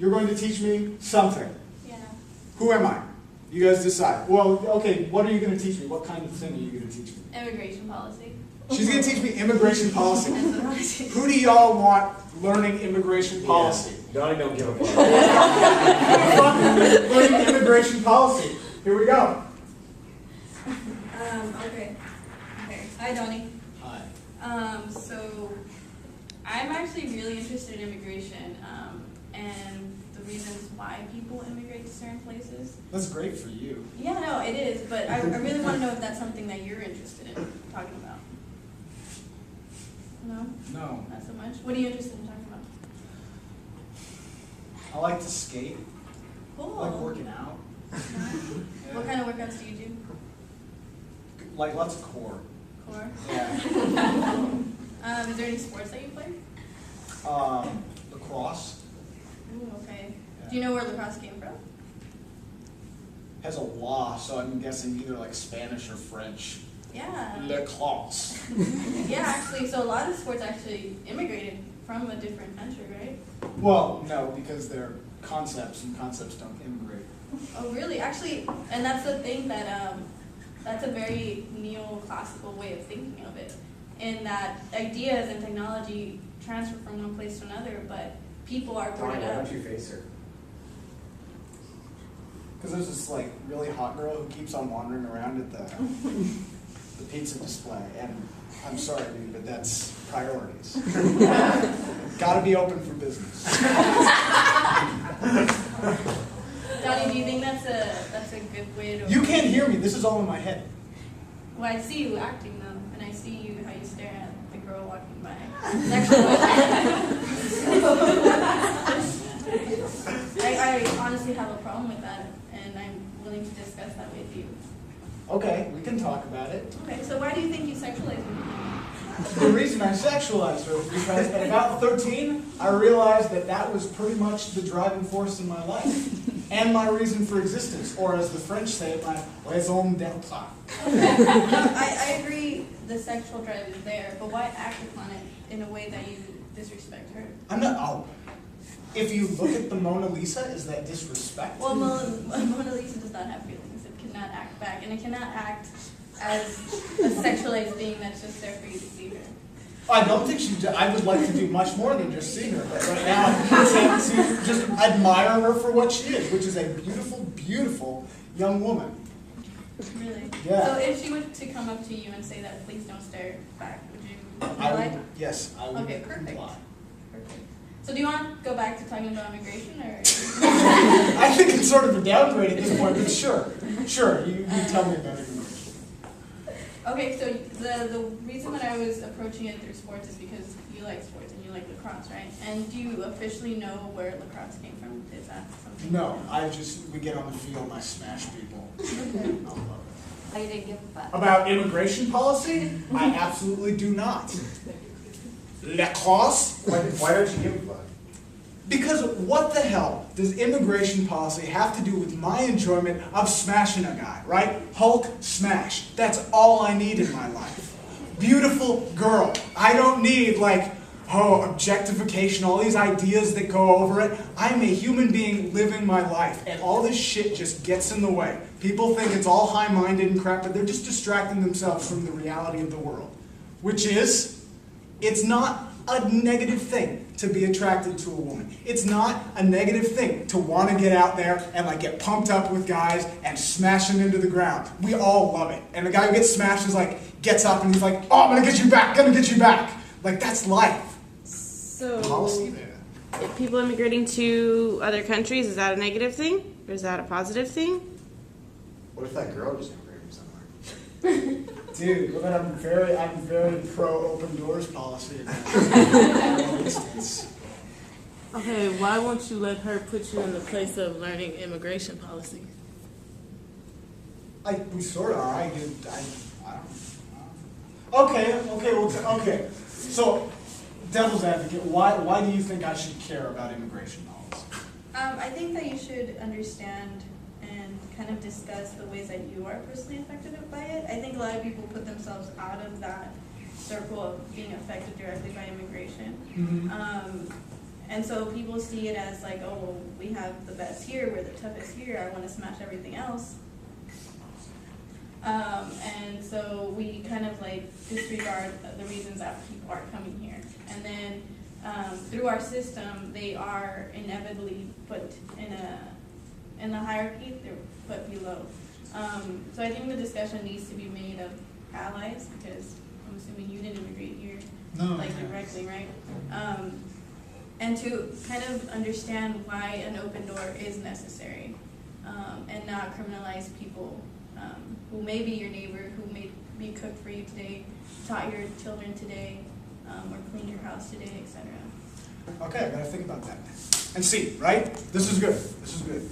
You're going to teach me something. Yeah. Who am I? You guys decide. Well, okay, what are you going to teach me? What kind of thing are you going to teach me? Immigration policy. She's going to teach me immigration policy. That's Who do y'all want learning immigration policy? Donnie-Don't-Give-a-F. Learning immigration policy. Here we go. Okay. Hi, Donnie. Hi. So I'm actually really interested in immigration and the reasons why people immigrate to certain places. That's great for you. Yeah, no, it is, but I really want to know if that's something that you're interested in talking about. No? No. Not so much? What are you interested in talking about? I like to skate. Cool. I like working out. What kind of workouts do you do? Like lots of core. Core? Yeah. Is there any sports that you play? Lacrosse Ooh, okay. Yeah. Do you know where lacrosse came from? has a law, so I'm guessing either like Spanish or French. Yeah. Lacrosse. Yeah, actually, so a lot of sports actually immigrated from a different country, right? Well, no, because they're concepts, and concepts don't immigrate. Oh, really? Actually, and that's the thing that, that's a very neoclassical way of thinking of it, in that ideas and technology transfer from one place to another, but people are brought Donnie, why up. don't you face her? Because there's this like really hot girl who keeps on wandering around at the pizza display, and I'm sorry, dude, but that's priorities. Gotta be open for business. Donnie, do you think that's a good way to? You can't hear me. This is all in my head. Well, I see you acting though, and I see you how you stare at the girl walking by. I honestly have a problem with that, and I'm willing to discuss that with you. Okay, we can talk about it. Okay, so why do you think you sexualize women? The reason I sexualized her was because at about 13, I realized that that was pretty much the driving force in my life. And my reason for existence, or as the French say, my raison d'être. I agree the sexual drive is there, but why act upon it in a way that you disrespect her? I'm not, oh. If you look at the Mona Lisa, is that disrespect? Well, Mona Lisa does not have feelings. It cannot act back, and it cannot act as a sexualized being that's just there for you to see her. I don't think she, I would like to do much more than just see her, but right now I'm content to just admire her for what she is, which is a beautiful, beautiful young woman. Really? Yeah. So if she were to come up to you and say that, please don't stare back, would you I comply? would, yes, I would Okay, perfect. comply. Perfect. So do you want to go back to talking about immigration, or? I think it's sort of a downgrade at this point, but sure. Sure, you tell me about it. Okay, so the reason that I was approaching it through sports is because you like sports and you like lacrosse, right? And do you officially know where lacrosse came from? Is that something? No, we get on the field and I smash people. Okay. I didn't give a fuck. About immigration policy? I absolutely do not. Lacrosse? Why don't you give a fuck? Because what the hell does immigration policy have to do with my enjoyment of smashing a guy, right? Hulk smash. That's all I need in my life. Beautiful girl. I don't need objectification, all these ideas that go over it. I'm a human being living my life, and all this shit just gets in the way. People think it's all high-minded and crap, but they're just distracting themselves from the reality of the world, which is, it's not a negative thing to be attracted to a woman. It's not a negative thing to want to get out there and get pumped up with guys and smash them into the ground. We all love it. And the guy who gets smashed is gets up and he's like, oh, I'm going to get you back, that's life. So, Policy there. if people immigrating to other countries, is that a negative thing? Or is that a positive thing? What if that girl just immigrated from somewhere? Dude, well, then I'm very pro open doors policy in that instance. Okay, why won't you let her put you in the place of learning immigration policy? We sort of are. I don't. Okay. So, devil's advocate, why do you think I should care about immigration policy? I think that you should understand and kind of discuss the ways that you are personally affected by it. I think a lot of people put themselves out of that circle of being affected directly by immigration. Mm-hmm. And so people see it as like, oh, well, we have the best here, we're the toughest here, I want to smash everything else. And so we kind of like disregard the reasons that people are coming here. And then through our system, they are inevitably put in the hierarchy, they're put below. So I think the discussion needs to be made of allies, because I'm assuming you didn't immigrate here, like directly, right? And to kind of understand why an open door is necessary, and not criminalize people who may be your neighbor, who may be cooked for you today, taught your children today, or cleaned your house today, etc. Okay, I gotta think about that. And see, right? This is good. This is good.